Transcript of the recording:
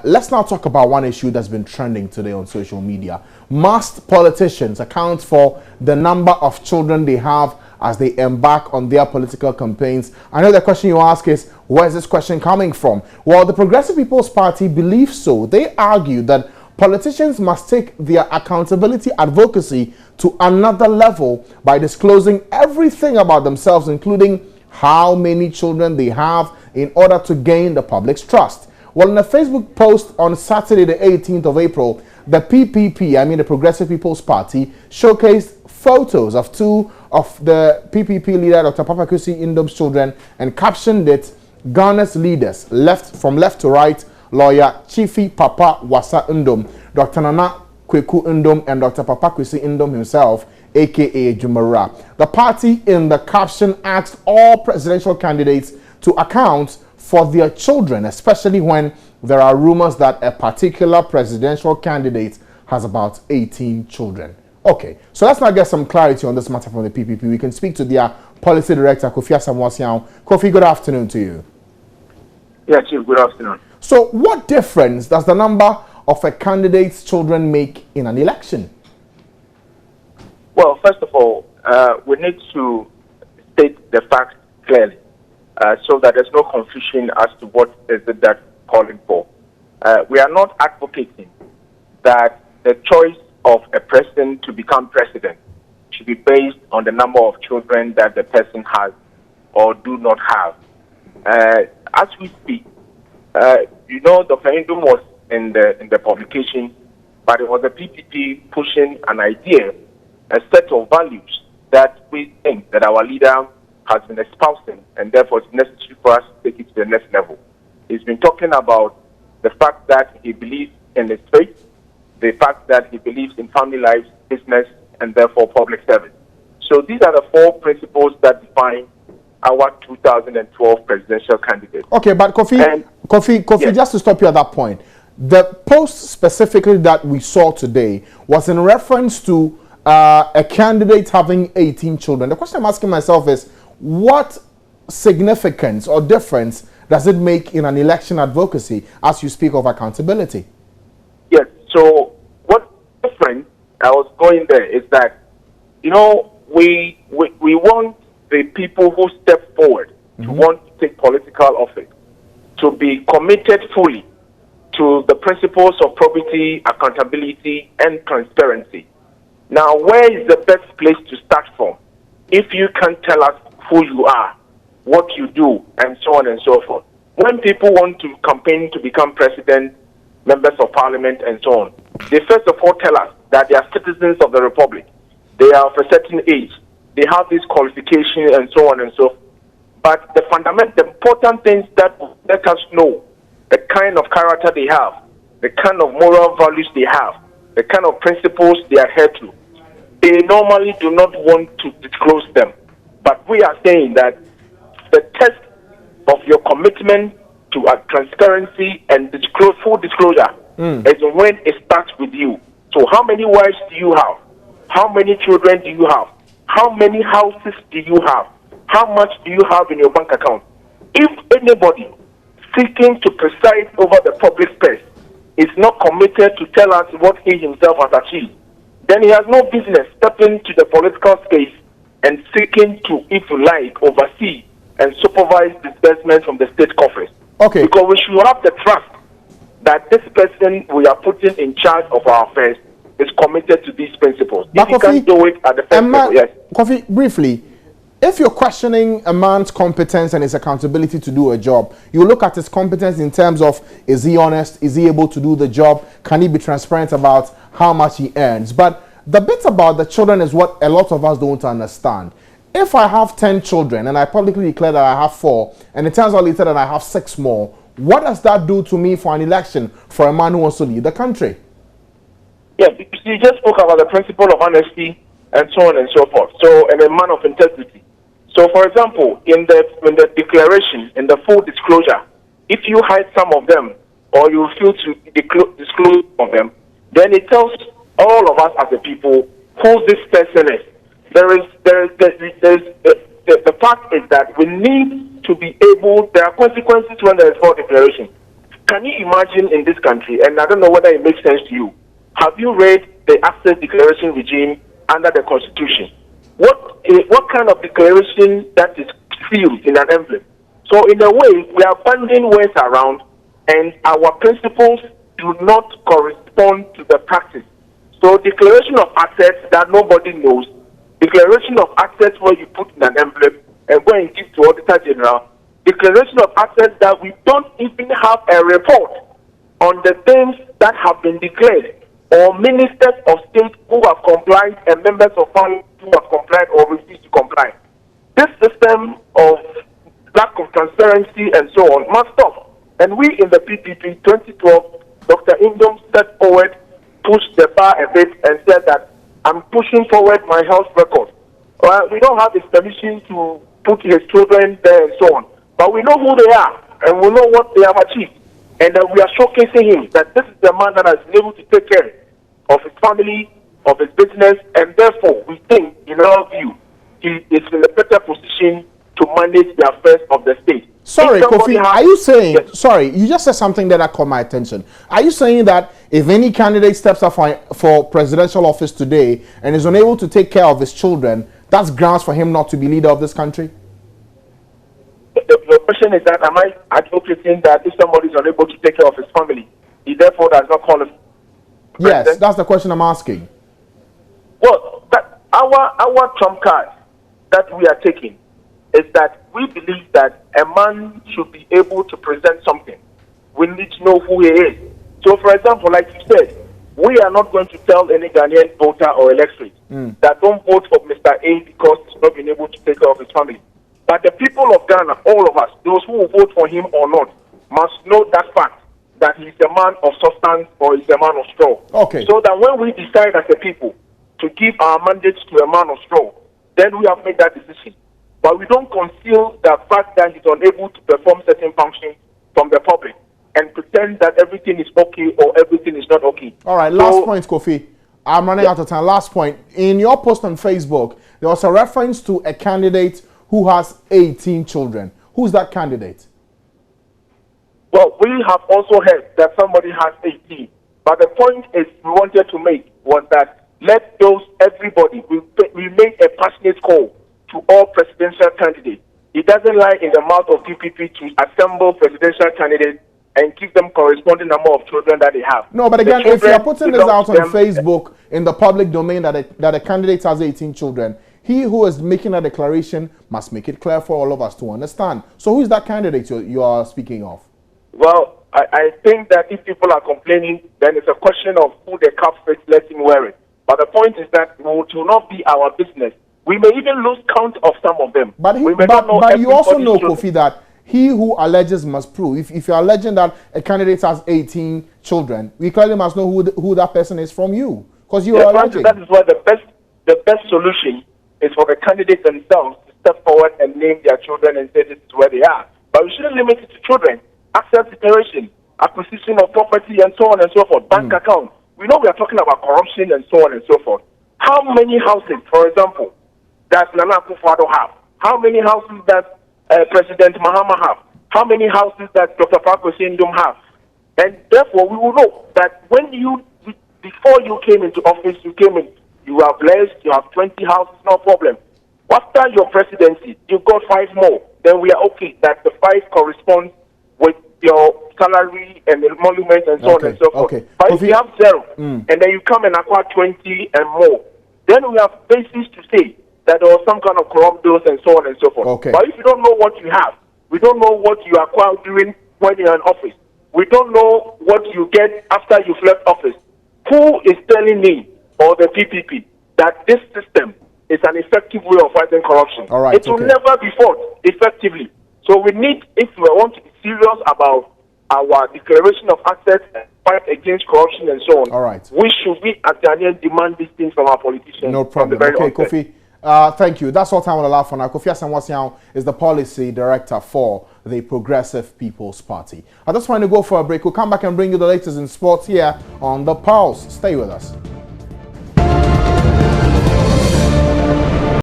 let's now talk about one issue that's been trending today on social media. Must politicians account for the number of children they have as they embark on their political campaigns? I know the question you ask is, where is this question coming from? Well, the Progressive People's Party believes so. They argue that politicians must take their accountability advocacy to another level by disclosing everything about themselves, including how many children they have, in order to gain the public's trust. Well, in a Facebook post on Saturday, the 18th of April, the PPP, the Progressive People's Party, showcased photos of two of the PPP leader, Dr. Papa Kwesi Ndom's children, and captioned it, Ghana's leaders, from left to right, lawyer Chifi Papa Wasa Ndom, Dr. Nana Kweku Ndom, and Dr. Papa Kwesi Ndom himself, aka Jumara. The party in the caption asked all presidential candidates to account for their children, especially when there are rumors that a particular presidential candidate has about 18 children. Okay, so let's now get some clarity on this matter from the PPP. We can speak to their policy director, Kofi Asamoah. Kofi, good afternoon to you. Yes, Chief, good afternoon. So what difference does the number of a candidate's children make in an election? Well, first of all, we need to state the facts clearly so that there's no confusion as to what is it that calling for. We are not advocating that the choice of a person to become president should be based on the number of children that the person has or do not have. As we speak, the referendum was in the publication, but it was a PPP pushing an idea, a set of values that we think that our leader has been espousing, and therefore it's necessary for us to take it to the next level. He's been talking about the fact that he believes in his faith, the fact that he believes in family life, business, and therefore public service. So these are the four principles that define our 2012 presidential candidate. Okay, but Kofi, yes. Just to stop you at that point, the post specifically that we saw today was in reference to a candidate having 18 children. The question I'm asking myself is, what significance or difference does it make in an election advocacy as you speak of accountability? Yes, so what's different, I was going there, is that, we want the people who step forward to want to take political office to be committed fully to the principles of probity, accountability, and transparency. Now, where is the best place to start from if you can tell us who you are, what you do, and so on and so forth? When people want to campaign to become president, members of parliament, and so on, they first of all tell us that they are citizens of the republic. They are of a certain age. They have this qualification, and so on and so forth. But the important things that let us know the kind of character they have, the kind of moral values they have, the kind of principles they adhere to, they normally do not want to disclose them. But we are saying that the test of your commitment to transparency and full disclosure is when it starts with you. So how many wives do you have? How many children do you have? How many houses do you have? How much do you have in your bank account? If anybody seeking to preside over the public purse is not committed to tell us what he himself has achieved, then he has no business stepping to the political space and seeking to, if you like, oversee and supervise disbursements from the state coffers. Okay. Because we should have the trust that this person we are putting in charge of our affairs is committed to these principles. But if you can do it at the first level, yes. Kofi, briefly, if you're questioning a man's competence and his accountability to do a job, you look at his competence in terms of, is he honest? Is he able to do the job? Can he be transparent about how much he earns? But the bit about the children is what a lot of us don't understand. If I have 10 children and I publicly declare that I have 4, and it turns out later that I have 6 more, what does that do to me for an election for a man who wants to lead the country? Yeah, because you just spoke about the principle of honesty and so on and so forth. So, and a man of integrity. So, for example, in the declaration, in the full disclosure, if you hide some of them or you refuse to disclose of them, then it tells all of us as a people who this person is. The fact is that we need to be able, there are consequences when there is false declaration. Can you imagine in this country, and I don't know whether it makes sense to you, have you read the access declaration regime under the Constitution? What kind of declaration that is sealed in an envelope? So in a way, we are banding words around, and our principles do not correspond to the practice. So declaration of assets that nobody knows, declaration of assets where you put in an envelope and go and give to Auditor General, declaration of assets that we don't even have a report on the things that have been declared, or ministers of state who have complied and members of parliament who have complied or refused to comply. This system of lack of transparency and so on must stop. And we in the PPP 2012, Dr. Indom stepped forward, pushed the bar a bit and said that I'm pushing forward my health record. We don't have his permission to put his children there and so on. But we know who they are and we know what they have achieved. And we are showcasing him that this is the man that has been able to take care of his family, of his business, and therefore we think, in our view, he is in a better position to manage the affairs of the state. Sorry, Kofi, are you saying, yes. Sorry, you just said something that caught my attention. Are you saying that if any candidate steps up for presidential office today and is unable to take care of his children, that's grounds for him not to be leader of this country? The question is that, am I advocating that if somebody is unable to take care of his family, he therefore does not qualify? Yes, that's the question I'm asking. Well, our trump card that we are taking is that we believe that a man should be able to present something. We need to know who he is. So, for example, like you said, we are not going to tell any Ghanaian voter or electorate that don't vote for Mr. A because he's not been able to take care of his family. But the people of Ghana, all of us, those who will vote for him or not, must know that fact, that he's a man of substance or he's a man of straw. Okay. So that when we decide as a people to give our mandates to a man of straw, then we have made that decision. But we don't conceal the fact that he's unable to perform certain functions from the public and pretend that everything is okay or everything is not okay. All right, last point, Kofi. I'm running out of time. Last point. In your post on Facebook, there was a reference to a candidate who has 18 children. Who's that candidate? Well, we have also heard that somebody has 18. But the point is we wanted to make was that let everybody, we made a passionate call to all presidential candidates. It doesn't lie in the mouth of PPP to assemble presidential candidates and give them corresponding number of children that they have. No, but again, if you're putting this out on Facebook in the public domain that a candidate has 18 children, he who is making a declaration must make it clear for all of us to understand. So who is that candidate you are speaking of? Well, I think that if people are complaining, then it's a question of who the cap fits, let him wear it. But the point is that it will not be our business. We may even lose count of some of them. But you also know, Kofi, that he who alleges must prove. If you're alleging that a candidate has 18 children, we clearly must know who that person is from you. Because you are alleging. That is why the best solution is for the candidates themselves to step forward and name their children and say this is where they are. But we shouldn't limit it to children. Access declaration, acquisition of property, and so on and so forth. Bank account. We know we are talking about corruption and so on and so forth. How many houses, for example, does Nana Akufo-Addo have? How many houses does President Mahama have? How many houses does Dr. Indom have? And therefore, we will know that before you came into office, you are blessed, you have 20 houses, no problem. After your presidency, you got 5 more. Then we are okay that the 5 corresponds with your salary and emolument and so on and so forth. Okay. But if you have 0, and then you come and acquire 20 and more, then we have basis to say that there was some kind of corrupt deals and so on and so forth. Okay. But if you don't know what you have, we don't know what you acquire during when you're in office, we don't know what you get after you've left office, who is telling me or the PPP that this system is an effective way of fighting corruption? All right, it will never be fought effectively. So we need, if we want to be serious about our declaration of assets and fight against corruption and so on, all right, we should be at Ghanaian demand these things from our politicians. No problem. Okay, Kofi. Thank you. That's all time we'll allow for now. Kofi Asantewasian is the policy director for the Progressive People's Party. I just want to go for a break. We'll come back and bring you the latest in sports here on The Pulse. Stay with us.